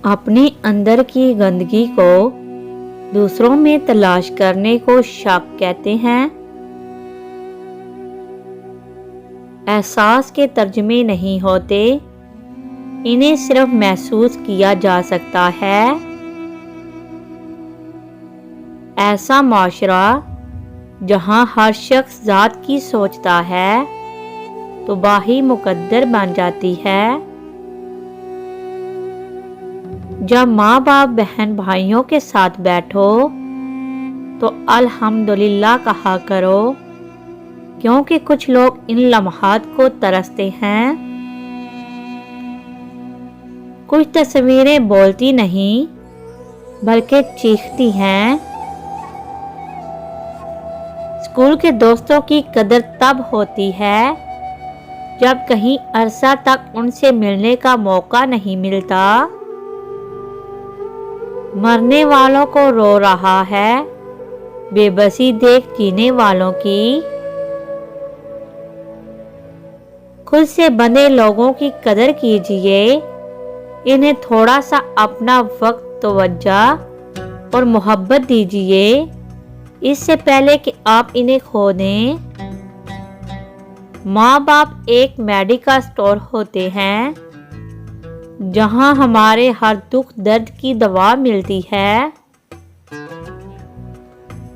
अपने अंदर की गंदगी को दूसरों में तलाश करने को शक कहते हैं। एहसास के तर्जमे नहीं होते, इन्हें सिर्फ महसूस किया जा सकता है। ऐसा माशरा जहां हर शख्स ज़ात की सोचता है तो बाही मुकद्दर बन जाती है। जब माँ बाप बहन भाइयों के साथ बैठो तो अल्हम्दुलिल्लाह कहा करो, क्योंकि कुछ लोग इन लम्हात को तरसते हैं। कुछ तस्वीरें बोलती नहीं बल्कि चीखती हैं। स्कूल के दोस्तों की कदर तब होती है जब कहीं अरसा तक उनसे मिलने का मौका नहीं मिलता। मरने वालों को रो रहा है, बेबसी देख जीने वालों की। खुद से बने लोगों की कदर कीजिए, इन्हें थोड़ा सा अपना वक्त, तवज्जो और मोहब्बत दीजिए, इससे पहले कि आप इन्हें खो दें। माँ बाप एक मेडिकल स्टोर होते हैं जहां हमारे हर दुख दर्द की दवा मिलती है।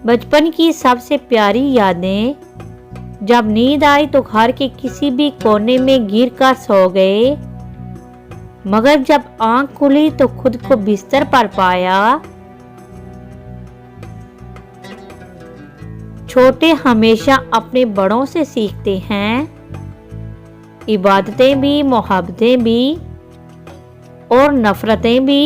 बचपन की सबसे प्यारी यादें, जब नींद आई तो घर के किसी भी कोने में गिर कर सो गए, मगर जब आंख खुली तो खुद को बिस्तर पर पाया। छोटे हमेशा अपने बड़ों से सीखते हैं, इबादतें भी, मोहब्बतें भी और नफरतें भी।